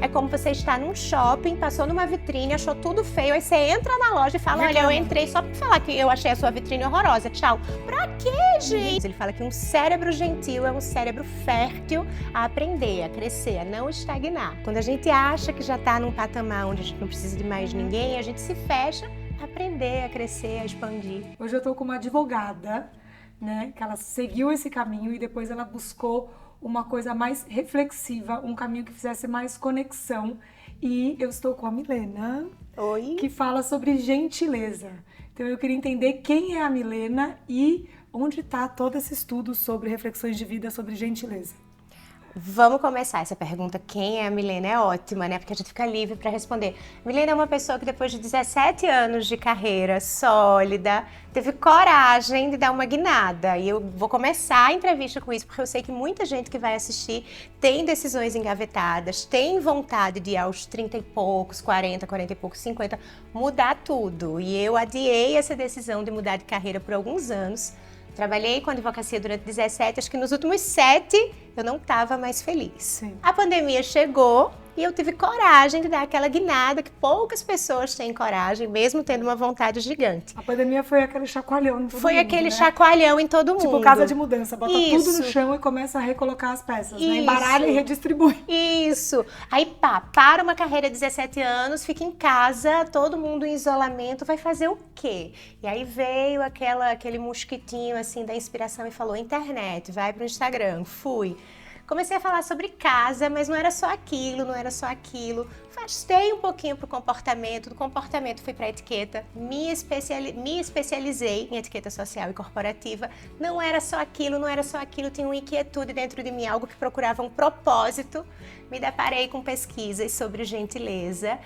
É como você está num shopping, passou numa vitrine, achou tudo feio, aí você entra na loja e fala, olha, eu entrei só pra falar que eu achei a sua vitrine horrorosa, tchau. Pra quê, gente? Ele fala que um cérebro gentil é um cérebro fértil a aprender, a crescer, a não estagnar. Quando a gente acha que já tá num patamar onde a gente não precisa de mais ninguém, a gente se fecha a aprender, a crescer, a expandir. Hoje eu tô com uma advogada, né, que ela seguiu esse caminho e depois ela buscou uma coisa mais reflexiva, um caminho que fizesse mais conexão. E eu estou com a Milena, Oi. que fala sobre gentileza. Então eu queria entender quem é a Milena e onde está todo esse estudo sobre reflexões de vida sobre gentileza. Vamos começar essa pergunta, quem é a Milena? É ótima, né? Porque a gente fica livre para responder. Milena é uma pessoa que depois de 17 anos de carreira sólida, teve coragem de dar uma guinada. E eu vou começar a entrevista com isso, porque eu sei que muita gente que vai assistir tem decisões engavetadas, tem vontade de aos 30 e poucos, 40 e poucos, 50, mudar tudo. E eu adiei essa decisão de mudar de carreira por alguns anos. Trabalhei com advocacia durante 17, acho que nos últimos 7 eu não estava mais feliz. Sim. A pandemia chegou e eu tive coragem de dar aquela guinada que poucas pessoas têm coragem, mesmo tendo uma vontade gigante. A pandemia foi aquele chacoalhão em todo Foi mundo, aquele né? chacoalhão em todo mundo. Tipo casa de mudança, bota tudo Isso. no chão e começa a recolocar as peças, né? Isso. Embaralha e redistribui. Isso. Aí pá, para uma carreira de 17 anos, fica em casa, todo mundo em isolamento, vai fazer o quê? E aí veio aquele mosquitinho assim da inspiração e falou, internet, vai pro Instagram, fui. Comecei a falar sobre casa, mas não era só aquilo, não era só aquilo. Afastei um pouquinho pro comportamento, do comportamento fui pra etiqueta, me especializei em etiqueta social e corporativa. Não era só aquilo, não era só aquilo, tinha uma inquietude dentro de mim, algo que procurava um propósito. Me deparei com pesquisas sobre gentileza.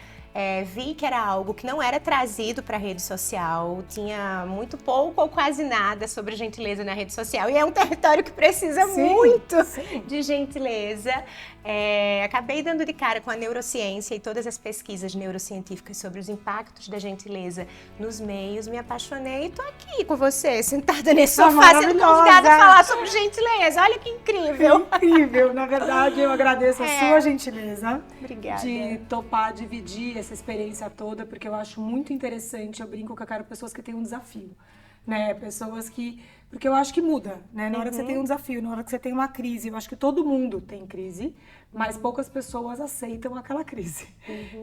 Vi que era algo que não era trazido para a rede social, tinha muito pouco ou quase nada sobre gentileza na rede social e é um território que precisa muito de gentileza. Acabei dando de cara com a neurociência e todas as pesquisas neurocientíficas sobre os impactos da gentileza nos meios, me apaixonei e tô aqui com você, sentada nesse sofá, sendo convidada a falar sobre gentileza. Olha que incrível! Incrível! Na verdade, eu agradeço a sua gentileza. Obrigada. De topar, dividir essa experiência toda, porque eu acho muito interessante, eu brinco que eu quero pessoas que têm um desafio, né? Pessoas que... Porque eu acho que muda, né? Na hora que você tem um desafio, na hora que você tem uma crise, eu acho que todo mundo tem crise, mas poucas pessoas aceitam aquela crise,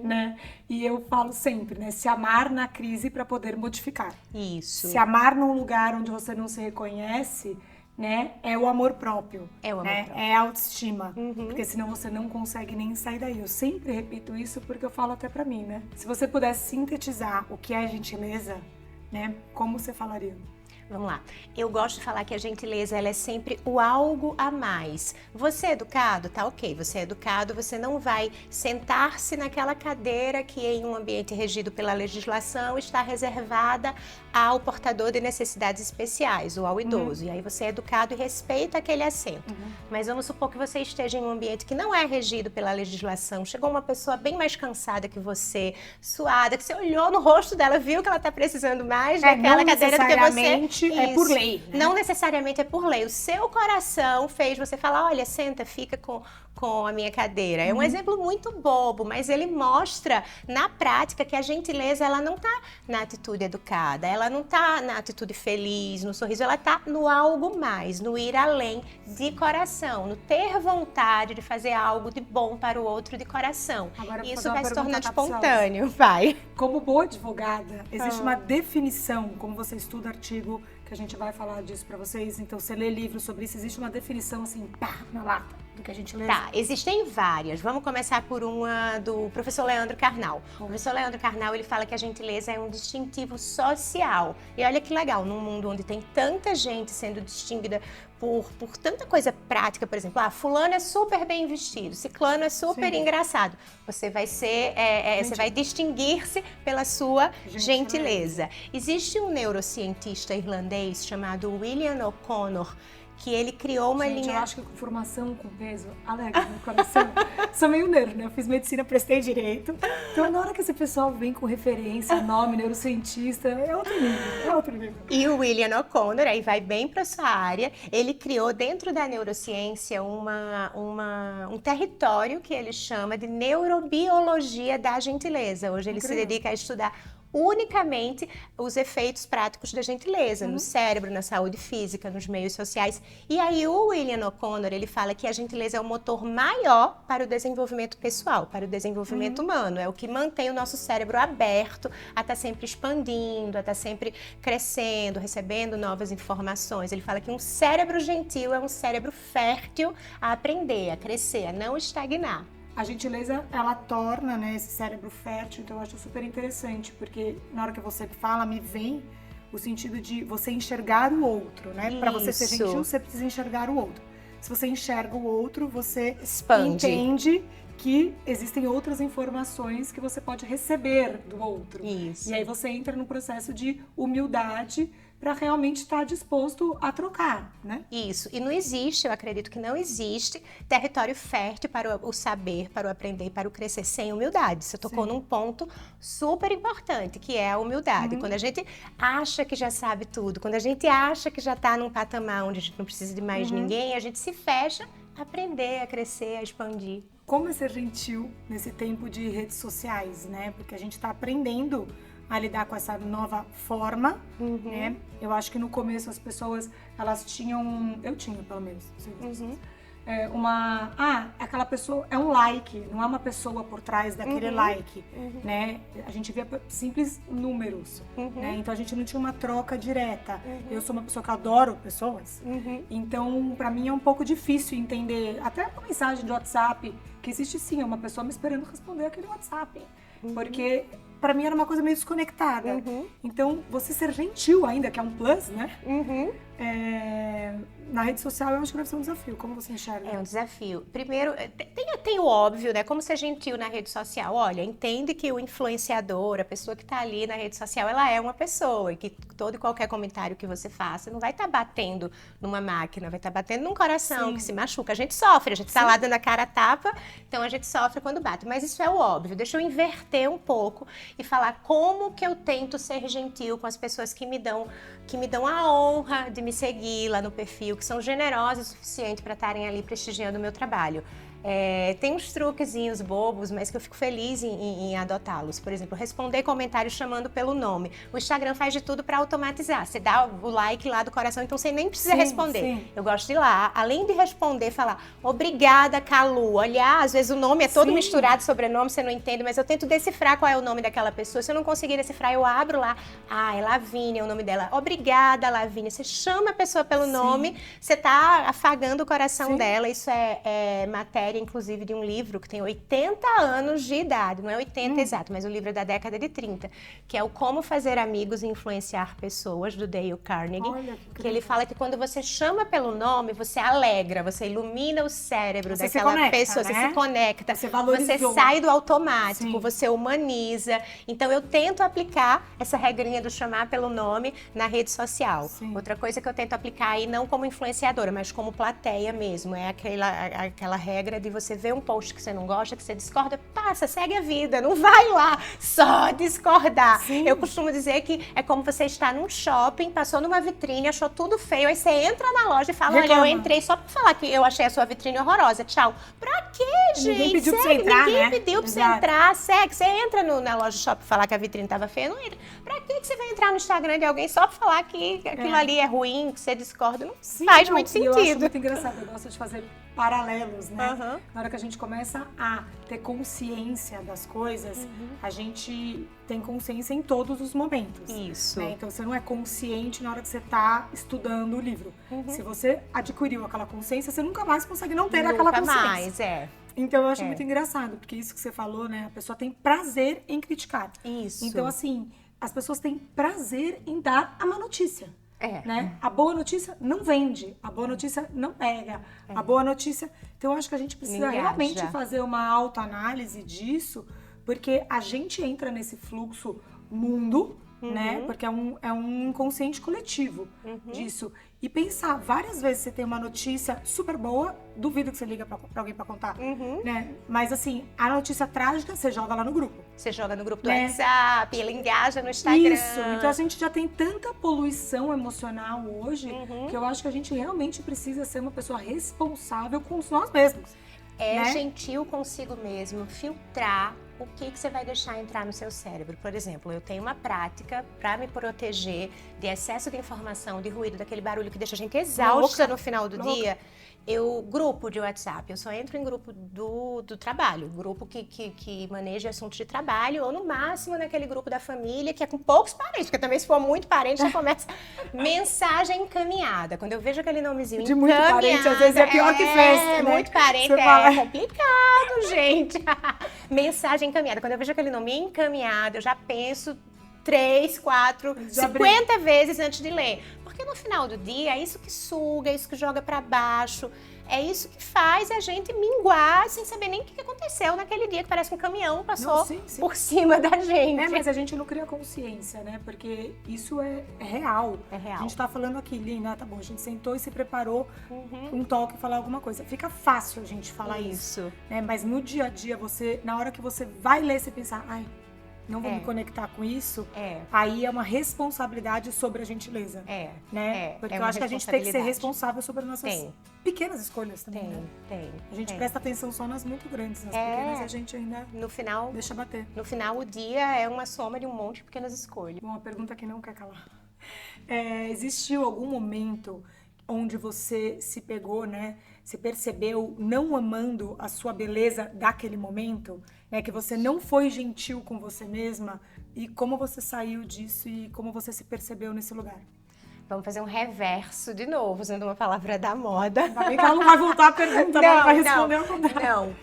né? E eu falo sempre, né? Se amar na crise para poder modificar. Isso. Se amar num lugar onde você não se reconhece, né, é o amor próprio, é o amor próprio. É a autoestima, porque senão você não consegue nem sair daí. Eu sempre repito isso porque eu falo até pra mim, né? Se você pudesse sintetizar o que é gentileza, né, como você falaria? Vamos lá. Eu gosto de falar que a gentileza ela é sempre o algo a mais. Você é educado? Tá ok. Você é educado, você não vai sentar-se naquela cadeira que em um ambiente regido pela legislação está reservada ao portador de necessidades especiais ou ao idoso. E aí você é educado e respeita aquele assento. Mas vamos supor que você esteja em um ambiente que não é regido pela legislação. Chegou uma pessoa bem mais cansada que você, suada, que você olhou no rosto dela, viu que ela tá precisando mais daquela cadeira do que você. É por lei, né? Não necessariamente é por lei. O seu coração fez você falar, olha, senta, fica com a minha cadeira. É um exemplo muito bobo, mas ele mostra na prática que a gentileza, ela não tá na atitude educada, ela não tá na atitude feliz, no sorriso, ela tá no algo mais, no ir além de coração, no ter vontade de fazer algo de bom para o outro de coração. Agora, isso vai se tornando espontâneo, vai. Como boa advogada, existe uma definição, como você estuda artigo, que a gente vai falar disso pra vocês, então você lê livros sobre isso, existe uma definição assim, pá, na lata, do que a gente lê. Tá, existem várias. Vamos começar por uma do professor Leandro Carnal. O professor Leandro Carnal, ele fala que a gentileza é um distintivo social. E olha que legal, num mundo onde tem tanta gente sendo distinguida por tanta coisa prática, por exemplo, fulano é super bem vestido, ciclano é super engraçado. Você vai ser, você vai distinguir-se pela sua gentileza. Existe um neurocientista irlandês chamado William O'Connor, que ele criou uma Gente, linha... eu acho que formação com peso alegra meu coração. Sou meio nerd, né? Eu fiz medicina, prestei direito. Então, na hora que esse pessoal vem com referência, nome, neurocientista, é outro nível, é outro nível. E o William O'Connor, aí vai bem para sua área, ele criou dentro da neurociência um território que ele chama de neurobiologia da gentileza. Hoje ele se dedica a estudar unicamente os efeitos práticos da gentileza no cérebro, na saúde física, nos meios sociais. E aí o William O'Connor, ele fala que a gentileza é o motor maior para o desenvolvimento pessoal, para o desenvolvimento humano. É o que mantém o nosso cérebro aberto a estar sempre expandindo, a estar sempre crescendo, recebendo novas informações. Ele fala que um cérebro gentil é um cérebro fértil a aprender, a crescer, a não estagnar. A gentileza, ela torna, né, esse cérebro fértil, então eu acho super interessante, porque na hora que você fala, me vem o sentido de você enxergar o outro, né? Para você ser gentil, você precisa enxergar o outro. Se você enxerga o outro, você entende que existem outras informações que você pode receber do outro. Isso. E aí você entra no processo de humildade para realmente estar disposto a trocar, né? Isso. E não existe, eu acredito que não existe território fértil para o saber, para o aprender, para o crescer sem humildade. Você tocou num ponto super importante, que é a humildade. Quando a gente acha que já sabe tudo, quando a gente acha que já está num patamar onde a gente não precisa de mais ninguém, a gente se fecha a aprender, a crescer, a expandir. Como é ser gentil nesse tempo de redes sociais, né? Porque a gente está aprendendo a lidar com essa nova forma, né? Eu acho que no começo as pessoas, elas tinham... Eu tinha, pelo menos. Não sei vocês. Aquela pessoa é um like, não é uma pessoa por trás daquele like, né? A gente via simples números, né? Então a gente não tinha uma troca direta. Eu sou uma pessoa que adoro pessoas, então pra mim é um pouco difícil entender, até uma mensagem de WhatsApp, que existe sim, é uma pessoa me esperando responder aquele WhatsApp, porque pra mim era uma coisa meio desconectada. Então, você ser gentil ainda, que é um plus, né? Na rede social, eu acho que deve ser um desafio. Como você enxerga? É um desafio. Primeiro, tem o óbvio, né? Como ser gentil na rede social. Olha, entende que o influenciador, a pessoa que está ali na rede social, ela é uma pessoa. E que todo e qualquer comentário que você faça não vai estar batendo numa máquina, vai estar batendo num coração que se machuca. A gente sofre, a gente está lá dando a cara a tapa, então a gente sofre quando bate. Mas isso é o óbvio. Deixa eu inverter um pouco e falar como que eu tento ser gentil com as pessoas que me dão a honra de me seguir lá no perfil, que são generosas o suficiente para estarem ali prestigiando o meu trabalho. Tem uns truquezinhos bobos, mas que eu fico feliz em adotá-los. Por exemplo, responder comentários chamando pelo nome. O Instagram faz de tudo para automatizar. Você dá o like lá do coração, então você nem precisa responder. Eu gosto de ir lá, além de responder, falar obrigada, Calu. Olhar, às vezes o nome é todo misturado, sobrenome, você não entende, mas eu tento decifrar qual é o nome daquela pessoa. Se eu não conseguir decifrar, eu abro lá. É Lavínia, é o nome dela. Obrigada, Lavínia. Você chama a pessoa pelo nome, você tá afagando o coração dela. Isso é matéria, inclusive, de um livro que tem 80 anos de idade, não é 80 exato, mas o livro é da década de 30, que é o Como Fazer Amigos e Influenciar Pessoas, do Dale Carnegie. Olha, que ele fala que quando você chama pelo nome, você alegra, você ilumina o cérebro você daquela pessoa, né? você se conecta, você sai do automático, você humaniza. Então eu tento aplicar essa regrinha do chamar pelo nome na rede social. Outra coisa que eu tento aplicar aí, não como influenciadora, mas como plateia mesmo, é aquela regra de você ver um post que você não gosta, que você discorda, passa, segue a vida, não vai lá só discordar. Eu costumo dizer que é como você estar num shopping, passou numa vitrine, achou tudo feio, aí você entra na loja e fala, olha, eu entrei só pra falar que eu achei a sua vitrine horrorosa, tchau. Pra quê, gente? Ninguém pediu pra você entrar, Ninguém pediu pra você entrar, segue. Você entra na loja do shopping falar que a vitrine tava feia, não entra. Pra que você vai entrar no Instagram de alguém só pra falar que aquilo ali é ruim, que você discorda? Não faz muito sentido. Eu acho muito engraçado, eu gosto de fazer paralelos, né? Na hora que a gente começa a ter consciência das coisas, a gente tem consciência em todos os momentos. Isso. Né? Então você não é consciente na hora que você está estudando o livro. Se você adquiriu aquela consciência, você nunca mais consegue não ter aquela consciência. Então eu acho muito engraçado, porque isso que você falou, né? A pessoa tem prazer em criticar. Isso. Então, assim, as pessoas têm prazer em dar a má notícia. Né? A boa notícia não vende, a boa notícia não pega, a boa notícia... Então, eu acho que a gente precisa realmente fazer uma autoanálise disso, porque a gente entra nesse fluxo mundo, né? Porque é um inconsciente coletivo disso. E pensar, várias vezes você tem uma notícia super boa, duvido que você liga pra alguém pra contar, né? Mas assim, a notícia trágica, você joga lá no grupo. Você joga no grupo do Né? WhatsApp, ele engaja no Instagram. Isso, então a gente já tem tanta poluição emocional hoje, que eu acho que a gente realmente precisa ser uma pessoa responsável com nós mesmos. É né? gentil consigo mesmo, filtrar o que você vai deixar entrar no seu cérebro. Por exemplo, eu tenho uma prática para me proteger de excesso de informação, de ruído, daquele barulho que deixa a gente exausta no final do dia. Grupo de WhatsApp, eu só entro em grupo do trabalho, grupo que maneja assuntos de trabalho, ou no máximo naquele grupo da família, que é com poucos parentes, porque também se for muito parente, já começa mensagem encaminhada. Quando eu vejo aquele nomezinho De muito parente, às vezes é pior que festa, né? Muito parente Você fala... complicado, gente. Mensagem encaminhada. Quando eu vejo aquele nome encaminhado, eu já penso 3, 4, 50 vezes antes de ler. Porque no final do dia, é isso que suga, é isso que joga pra baixo, é isso que faz a gente minguar sem saber nem o que aconteceu naquele dia, que parece que um caminhão passou por cima da gente. Mas a gente não cria consciência, né? Porque isso é real. É real. A gente tá falando aqui, Lina, tá bom, a gente sentou e se preparou um toque, falar alguma coisa. Fica fácil a gente falar isso. Né? Mas no dia a dia, na hora que você vai ler, você pensar, ai, não vou me conectar com isso, aí é uma responsabilidade sobre a gentileza. Né? Porque eu acho que a gente tem que ser responsável sobre as nossas pequenas escolhas também. A gente presta atenção só nas muito grandes, nas pequenas a gente ainda deixa bater. No final, o dia é uma soma de um monte de pequenas escolhas. Uma pergunta que não quer calar. Existiu algum momento onde você se pegou, né? Se percebeu não amando a sua beleza daquele momento? Né, que você não foi gentil com você mesma, e como você saiu disso e como você se percebeu nesse lugar? Vamos fazer um reverso de novo, usando uma palavra da moda. Ainda bem que ela não vai voltar a pergunta, ela vai responder ao contrário. Não,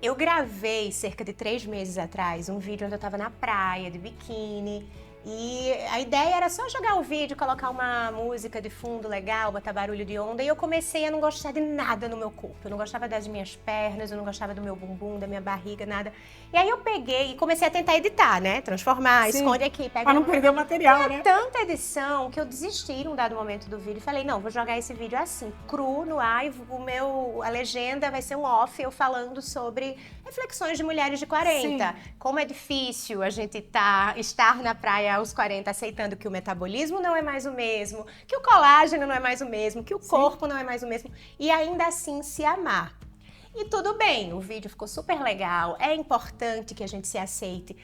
eu gravei cerca de 3 meses atrás um vídeo onde eu estava na praia, de biquíni, e a ideia era só jogar o vídeo, colocar uma música de fundo legal, botar barulho de onda, e eu comecei a não gostar de nada no meu corpo. Eu não gostava das minhas pernas, eu não gostava do meu bumbum, da minha barriga, nada. E aí eu peguei e comecei a tentar editar, né? Transformar, esconde aqui, pega... Pra não perder o material, né? Tanta edição que eu desisti em um dado momento do vídeo e falei, não, vou jogar esse vídeo assim, cru, no ar, e a legenda vai ser um off, eu falando sobre reflexões de mulheres de 40. Como é difícil a gente estar na praia aos 40 aceitando que o metabolismo não é mais o mesmo, que o colágeno não é mais o mesmo, que o corpo não é mais o mesmo, e ainda assim se amar. E tudo bem, o vídeo ficou super legal, é importante que a gente se aceite,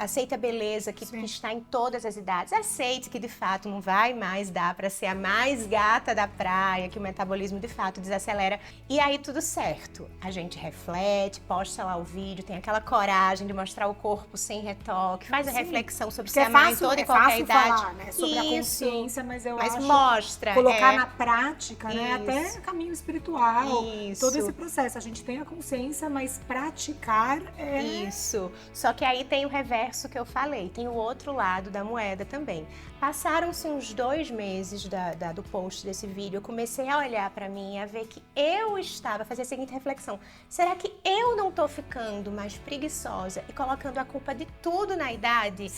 aceite a beleza que está em todas as idades, aceite que de fato não vai mais dar para ser a mais gata da praia, que o metabolismo de fato desacelera, e aí tudo certo. A gente reflete, posta lá o vídeo, tem aquela coragem de mostrar o corpo sem retoque, faz a reflexão sobre se amar em toda e qualquer idade. Falar, né, sobre a consciência, mas eu acho mostra, colocar na prática, né, até caminho espiritual, todo esse processo. A gente tem a consciência, mas praticar é... Isso. Só que aí tem o reverso que eu falei, tem o outro lado da moeda também. Passaram-se uns 2 meses do post desse vídeo, eu comecei a olhar pra mim e a ver que eu estava, a fazer a seguinte reflexão: será que eu não tô ficando mais preguiçosa e colocando a culpa de tudo na idade?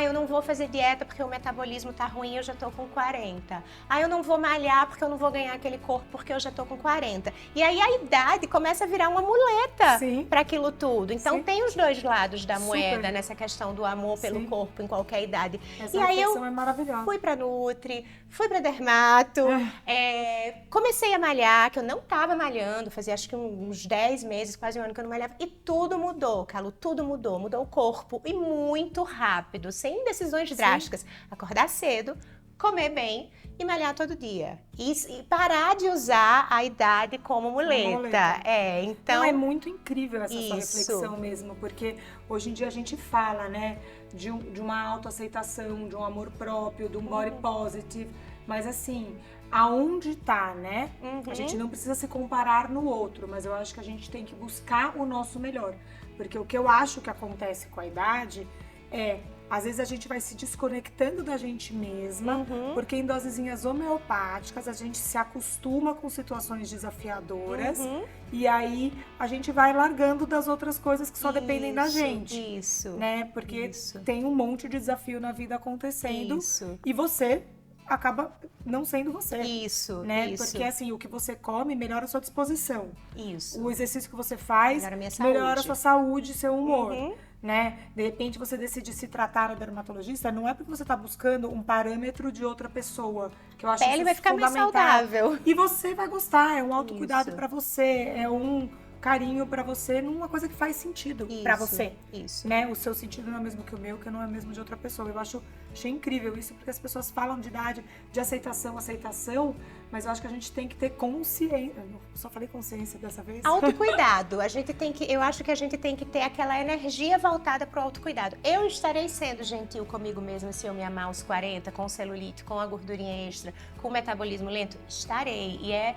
Eu não vou fazer dieta porque o metabolismo tá ruim, eu já tô com 40. Eu não vou malhar porque eu não vou ganhar aquele corpo porque eu já tô com 40. E aí a idade começa a virar uma muleta para aquilo tudo. Então tem os dois lados da moeda nessa questão do amor pelo corpo em qualquer idade. Essa reflexão é maravilhosa. Fui pra Nutri, fui pra Dermato, comecei a malhar, que eu não tava malhando, fazia acho que uns 10 meses, quase um ano que eu não malhava, e tudo mudou, Calu, tudo mudou. Mudou o corpo e muito rápido, sem decisões drásticas. Acordar cedo, comer bem e malhar todo dia. E parar de usar a idade como muleta. Então... Não, é muito incrível essa sua reflexão mesmo, porque hoje em dia a gente fala, né, de uma autoaceitação, de um amor próprio, de um body positive, mas assim, aonde tá, né? A gente não precisa se comparar no outro, mas eu acho que a gente tem que buscar o nosso melhor, porque o que eu acho que acontece com a idade é Às vezes a gente vai se desconectando da gente mesma, porque em dosezinhas homeopáticas a gente se acostuma com situações desafiadoras e aí a gente vai largando das outras coisas que só dependem da gente. Isso. Né? Porque tem um monte de desafio na vida acontecendo e você acaba não sendo você. Isso, né? isso. Porque assim, o que você come melhora a sua disposição. Isso. O exercício que você faz melhora a sua saúde, seu humor. Né? De repente você decide se tratar no dermatologista, não é porque você está buscando um parâmetro de outra pessoa, que eu acho a pele vai ficar mais saudável. E você vai gostar, é um autocuidado para você, é um carinho pra você numa coisa que faz sentido pra você. Isso. Né? O seu sentido não é o mesmo que o meu, que não é o mesmo de outra pessoa. Eu achei incrível isso, porque as pessoas falam de idade, de aceitação, mas eu acho que a gente tem que ter consciência. Eu só falei consciência dessa vez. Autocuidado. Eu acho que a gente tem que ter aquela energia voltada pro autocuidado. Eu estarei sendo gentil comigo mesma se eu me amar aos 40, com celulite, com a gordurinha extra, com o metabolismo lento? Estarei. E é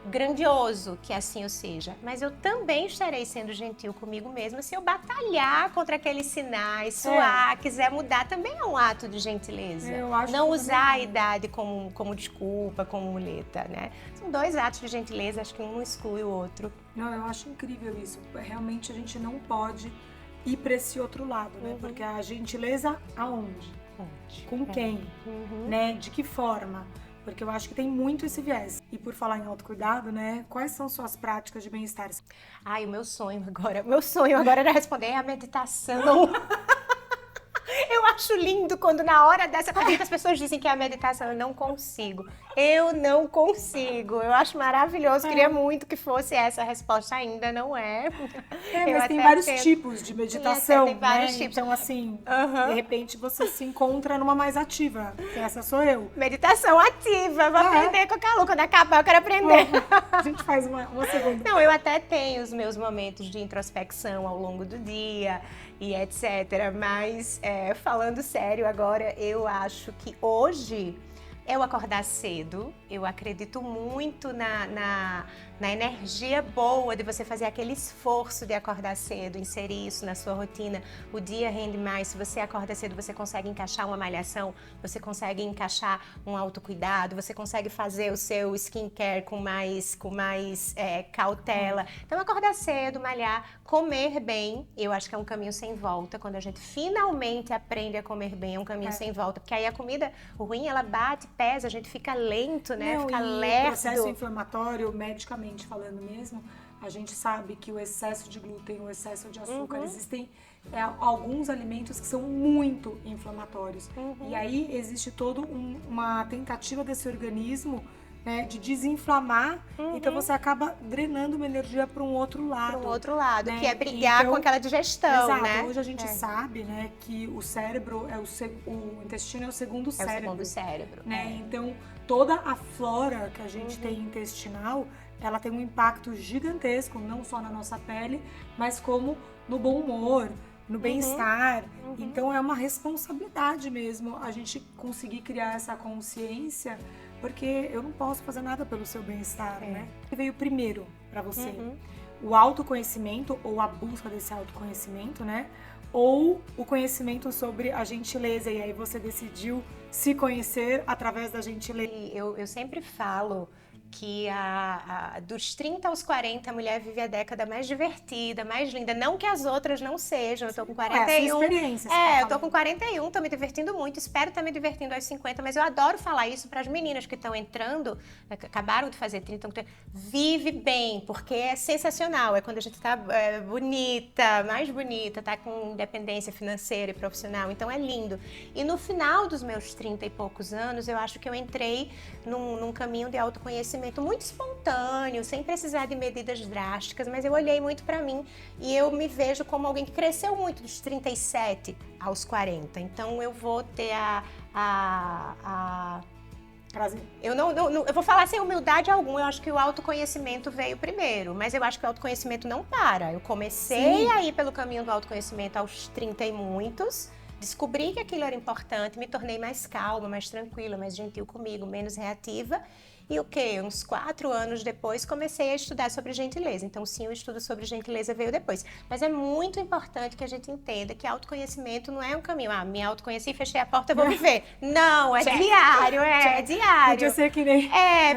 grandioso que assim eu seja, mas eu também estarei sendo gentil comigo mesma se eu batalhar contra aqueles sinais, suar, quiser mudar, também é um ato de gentileza. Não usar a idade como desculpa, como muleta, né? São dois atos de gentileza, acho que um não exclui o outro. Não, eu acho incrível isso. Realmente a gente não pode ir para esse outro lado, né? Porque a gentileza aonde? Com quem? Né? De que forma? Porque eu acho que tem muito esse viés. E por falar em autocuidado, né? Quais são suas práticas de bem-estar? Ai, o meu sonho agora era responder a meditação. Eu acho lindo quando na hora dessa... As pessoas dizem que é a meditação, eu não consigo. Eu acho maravilhoso, queria muito que fosse essa a resposta, ainda não é. Mas tem vários tipos de meditação, tem vários né? tipos. Então, assim, de repente você se encontra numa mais ativa. Essa sou eu. Meditação ativa, vou aprender com a Calu. Quando acabar, eu quero aprender. A gente faz uma segunda. Não, eu até tenho os meus momentos de introspecção ao longo do dia e etc. Mas, falando sério agora, eu acho que hoje eu acordar cedo, eu acredito muito na energia boa de você fazer aquele esforço de acordar cedo, inserir isso na sua rotina. O dia rende mais, se você acorda cedo, você consegue encaixar uma malhação, você consegue encaixar um autocuidado, você consegue fazer o seu skincare com mais cautela. Então, acordar cedo, malhar, comer bem, eu acho que é um caminho sem volta. Quando a gente finalmente aprende a comer bem, é um caminho sem volta, porque aí a comida ruim, ela bate, pesa, a gente fica lento, né? Fica lerdo. O processo inflamatório, medicamente falando mesmo, a gente sabe que o excesso de glúten, o excesso de açúcar, existem alguns alimentos que são muito inflamatórios. E aí existe toda uma tentativa desse organismo, né, de desinflamar, então você acaba drenando uma energia para um outro lado. Né? Que é brigar com aquela digestão, exato. né? Hoje a gente sabe, né, que o cérebro o intestino é o segundo cérebro. É o segundo cérebro. Né? Então, toda a flora que a gente tem intestinal, ela tem um impacto gigantesco, não só na nossa pele, mas como no bom humor, no bem-estar. Então, é uma responsabilidade mesmo a gente conseguir criar essa consciência, porque eu não posso fazer nada pelo seu bem-estar, né? O que veio primeiro para você? O autoconhecimento ou a busca desse autoconhecimento, né? Ou o conhecimento sobre a gentileza, e aí você decidiu se conhecer através da gentileza? Eu sempre falo que dos 30 aos 40 a mulher vive a década mais divertida, mais linda. Não que as outras não sejam, eu tô com 41. É a sua experiência. Eu tô com 41, tô me divertindo muito, espero estar me divertindo aos 50, mas eu adoro falar isso para as meninas que estão entrando, acabaram de fazer 30, vive bem, porque é sensacional, é quando a gente tá bonita, mais bonita, tá com independência financeira e profissional, então é lindo. E no final dos meus 30 e poucos anos, eu acho que eu entrei num caminho de autoconhecimento muito espontâneo, sem precisar de medidas drásticas, mas eu olhei muito pra mim e eu me vejo como alguém que cresceu muito dos 37 aos 40. Então eu vou ter Prazer. Eu vou falar sem humildade alguma, eu acho que o autoconhecimento veio primeiro, mas eu acho que o autoconhecimento não para. Eu comecei a ir pelo caminho do autoconhecimento aos 30 e muitos, descobri que aquilo era importante, me tornei mais calma, mais tranquila, mais gentil comigo, menos reativa. E o quê? Uns 4 anos depois comecei a estudar sobre gentileza. Então sim, o estudo sobre gentileza veio depois. Mas é muito importante que a gente entenda que autoconhecimento não é um caminho. Ah, me autoconheci, fechei a porta, eu vou viver. Não, é diário, é diário. Podia ser que nem...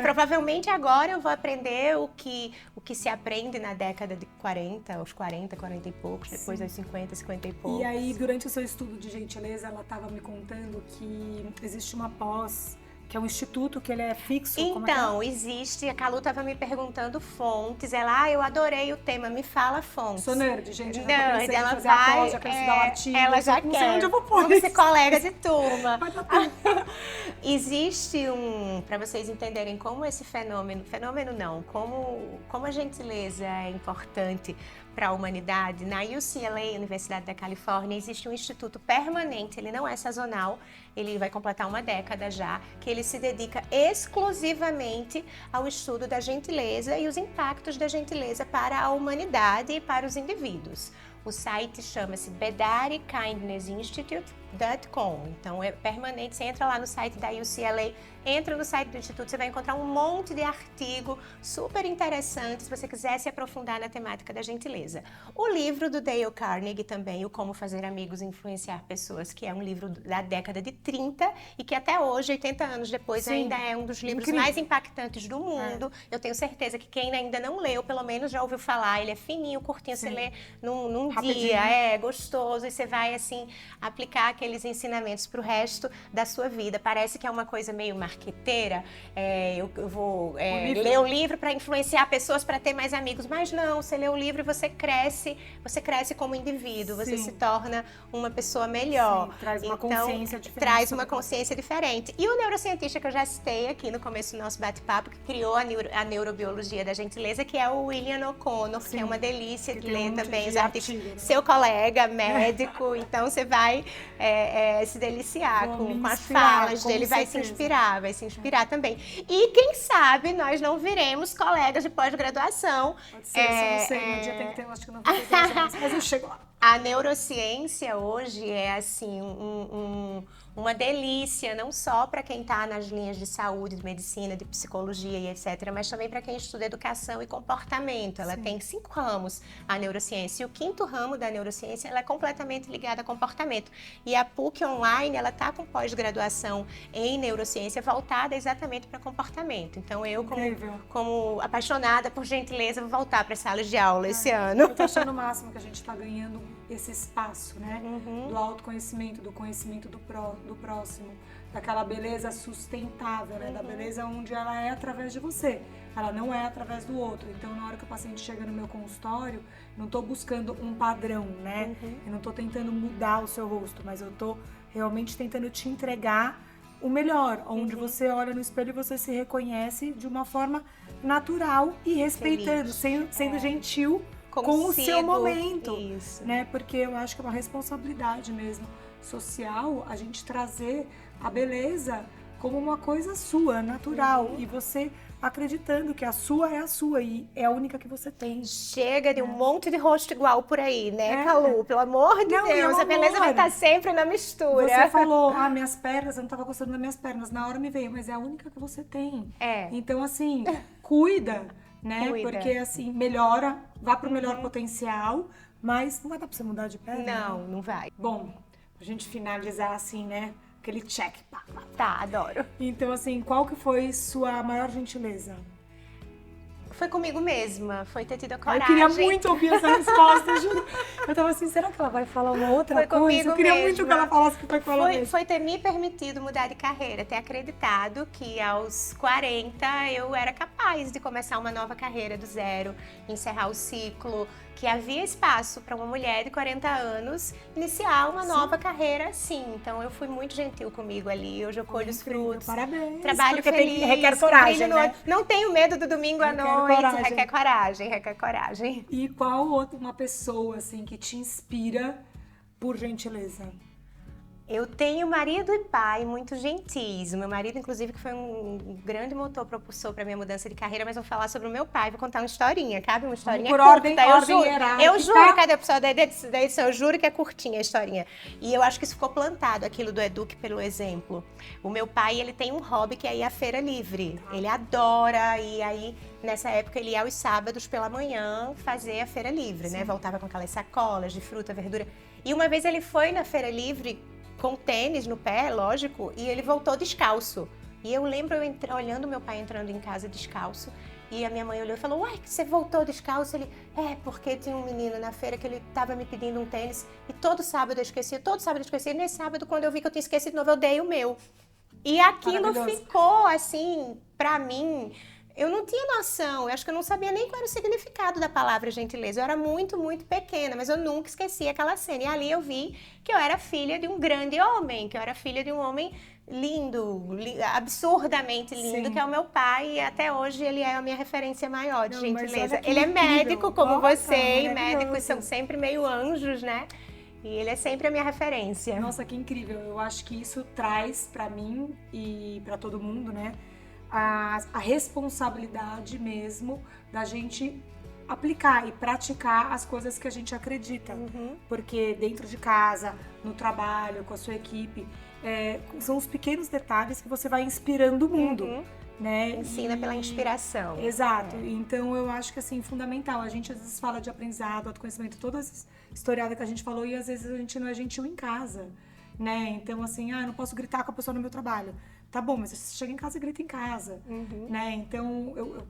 Provavelmente agora eu vou aprender o que se aprende na década de 40, aos 40, 40 e poucos, depois aos 50, 50 e poucos. E aí, durante o seu estudo de gentileza, ela estava me contando que existe uma pós, que é um instituto que ele é fixo. Então, existe, a Calu estava me perguntando fontes, ela, eu adorei o tema, me fala fontes. Sou nerd, gente, não, ela fazer vai, a pós, já quero estudar o artigo, ela já não quer, sei onde eu vou pôr vamos ser colega de turma. Existe para vocês entenderem como esse fenômeno não, como a gentileza é importante para a humanidade, na UCLA, Universidade da Califórnia, existe um instituto permanente, ele não é sazonal, ele vai completar uma década já, que ele se dedica exclusivamente ao estudo da gentileza e os impactos da gentileza para a humanidade e para os indivíduos. O site chama-se BedariKindnessInstitute.com. Então é permanente, você entra lá no site da UCLA, entra no site do Instituto, você vai encontrar um monte de artigo super interessante se você quiser se aprofundar na temática da gentileza. O livro do Dale Carnegie também, o Como Fazer Amigos e Influenciar Pessoas, que é um livro da década de 30 e que até hoje, 80 anos depois, ainda é um dos livros mais impactantes do mundo. Eu tenho certeza que quem ainda não leu, pelo menos já ouviu falar, ele é fininho, curtinho, você lê num dia, é gostoso, e você vai assim aplicar aqueles ensinamentos para o resto da sua vida. Parece que é uma coisa meio marqueteira, eu vou ler o livro para influenciar pessoas, para ter mais amigos, mas não, você lê o livro e você cresce como indivíduo, você se torna uma pessoa melhor. Sim, traz uma consciência diferente. Traz uma consciência diferente. E o neurocientista que eu já citei aqui no começo do nosso bate-papo, que criou a neurobiologia da gentileza, que é o William O'Connor, que é uma delícia de ler também os artigos. Seu colega, médico, então você vai se deliciar com as falas dele, vai se inspirar também. E quem sabe nós não viremos colegas de pós-graduação. Pode ser, não sei, no dia tem que ter, acho que não tem mas eu chego lá. A neurociência hoje é assim uma delícia, não só para quem está nas linhas de saúde, de medicina, de psicologia e etc., mas também para quem estuda educação e comportamento. Ela tem 5 ramos, a neurociência. E o 5º ramo da neurociência, ela é completamente ligada a comportamento. E a PUC Online, ela está com pós-graduação em neurociência voltada exatamente para comportamento. Então eu, como apaixonada por gentileza, vou voltar para as salas de aula esse ano. Eu tô achando o máximo que a gente está ganhando esse espaço, né? Do autoconhecimento, do conhecimento do próximo, daquela beleza sustentável, né? Da beleza onde ela é através de você, ela não é através do outro. Então, na hora que o paciente chega no meu consultório, não estou buscando um padrão, né? Eu não estou tentando mudar o seu rosto, mas eu estou realmente tentando te entregar o melhor, onde você olha no espelho e você se reconhece de uma forma natural e respeitando, sendo gentil com o seu momento, né? Porque eu acho que é uma responsabilidade mesmo social a gente trazer a beleza como uma coisa sua, natural, e você acreditando que a sua e é a única que você tem. Chega de um monte de rosto igual por aí, né, Calu? Pelo amor de Deus, a beleza vai estar sempre na mistura. Você falou, minhas pernas, eu não estava gostando das minhas pernas, na hora me veio, mas é a única que você tem. Então, assim, cuida, né? Porque, assim, melhora, vá para o melhor potencial, mas não vai dar para você mudar de perna? Não vai. Bom, pra gente finalizar assim, né? Aquele check. Tá, adoro. Então, assim, qual que foi sua maior gentileza? Foi comigo mesma, foi ter tido a coragem. Eu queria muito ouvir essa resposta, juro. Eu tava assim, será que ela vai falar uma outra coisa? Eu queria muito que ela falasse que foi com ela mesma. Foi ter me permitido mudar de carreira, ter acreditado que aos 40 eu era capaz de começar uma nova carreira do zero, encerrar o ciclo, que havia espaço para uma mulher de 40 anos iniciar uma nova carreira, sim. Então eu fui muito gentil comigo ali, hoje eu colho os frutos. Parabéns. Trabalho feliz. Requer coragem, né? Não tenho medo do domingo à noite, requer coragem. E qual uma pessoa, assim, que te inspira por gentileza? Eu tenho marido e pai muito gentis. O meu marido, inclusive, que foi um grande motor propulsor para minha mudança de carreira, mas vou falar sobre o meu pai. Vou contar uma historinha, cabe? Uma historinha Por curta. ordem hierárquica. Eu juro, cadê o pessoal da edição? Eu juro que é curtinha a historinha. E eu acho que isso ficou plantado, aquilo do Eduque pelo exemplo. O meu pai, ele tem um hobby que é ir à feira livre. Ele adora, e aí, nessa época, ele ia aos sábados pela manhã fazer a feira livre, né? Voltava com aquelas sacolas de fruta, verdura. E uma vez ele foi na feira livre com tênis no pé, lógico, e ele voltou descalço. E eu lembro olhando meu pai entrando em casa descalço, e a minha mãe olhou e falou: uai, você voltou descalço? Ele, porque tinha um menino na feira que ele estava me pedindo um tênis, e todo sábado eu esquecia, e nesse sábado, quando eu vi que eu tinha esquecido de novo, eu dei o meu. E aquilo ficou, assim, pra mim, eu não tinha noção, eu acho que eu não sabia nem qual era o significado da palavra gentileza. Eu era muito, muito pequena, mas eu nunca esqueci aquela cena. E ali eu vi que eu era filha de um grande homem, que eu era filha de um homem lindo, absurdamente lindo, que é o meu pai. E até hoje ele é a minha referência maior de gentileza. Ele é médico, como você, e médicos são sempre meio anjos, né? E ele é sempre a minha referência. Nossa, que incrível. Eu acho que isso traz pra mim e pra todo mundo, né? A responsabilidade mesmo da gente aplicar e praticar as coisas que a gente acredita. Porque dentro de casa, no trabalho, com a sua equipe, são os pequenos detalhes que você vai inspirando o mundo. Né? Ensina pela inspiração. Exato. Então eu acho que assim, fundamental. A gente às vezes fala de aprendizado, autoconhecimento, toda essa historiada que a gente falou, e às vezes a gente não é gentil em casa. Né? Então assim, eu não posso gritar com a pessoa no meu trabalho. Tá bom, mas você chega em casa e grita em casa, né? Então, eu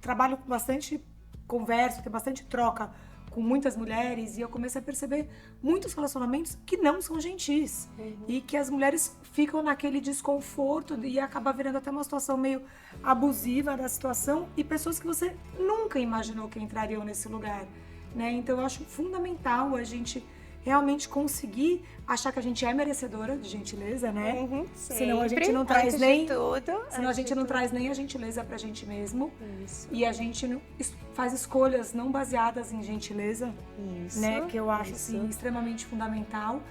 trabalho com bastante conversa, tenho bastante troca com muitas mulheres, e eu comecei a perceber muitos relacionamentos que não são gentis. E que as mulheres ficam naquele desconforto e acaba virando até uma situação meio abusiva da situação, e pessoas que você nunca imaginou que entrariam nesse lugar, né? Então, eu acho fundamental a gente realmente conseguir achar que a gente é merecedora de gentileza, né? Senão a gente não traz nem senão a gente não traz nem a gentileza pra gente mesmo. E a gente faz escolhas não baseadas em gentileza, né? Que eu acho assim extremamente fundamental.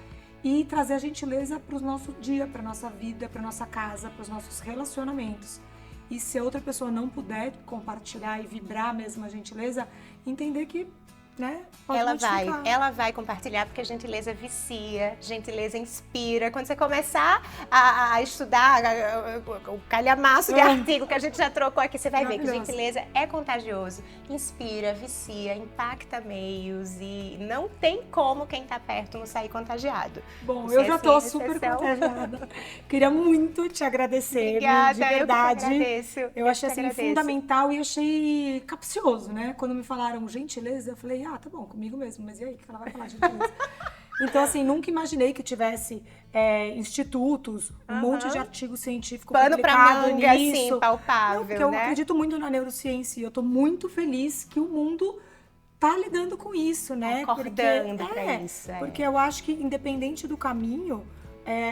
E trazer a gentileza para o nosso dia, para nossa vida, para nossa casa, para os nossos relacionamentos. E se a outra pessoa não puder compartilhar e vibrar mesmo a gentileza, entender que, né? Ela vai compartilhar, porque a gentileza vicia, gentileza inspira. Quando você começar a estudar o calhamaço de artigo que a gente já trocou aqui, você vai ver que gentileza é contagioso, inspira, vicia, impacta meios, e não tem como quem tá perto não sair contagiado. Bom, eu já tô super contagiada. Queria muito te agradecer. Obrigada, de verdade. Eu que agradeço. Eu achei assim fundamental, e achei capcioso, né? Quando me falaram gentileza, eu falei, tá bom, comigo mesmo, mas e aí, o que ela vai falar de gentileza? Então, assim, nunca imaginei que tivesse institutos, um monte de artigo científico pano publicado pra manga, nisso. assim, palpável, não, porque eu acredito muito na neurociência, e eu tô muito feliz que o mundo tá lidando com isso, né? Acordando pra isso. Porque eu acho que, independente do caminho,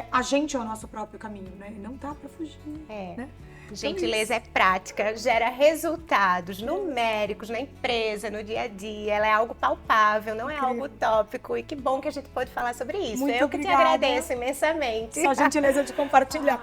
a gente é o nosso próprio caminho, né? E não dá pra fugir, né? Gentileza é prática, gera resultados numéricos na empresa, no dia a dia. Ela é algo palpável, não é algo utópico. E que bom que a gente pode falar sobre isso. Muito eu que obrigada. te agradeço imensamente. Só gentileza de compartilhar.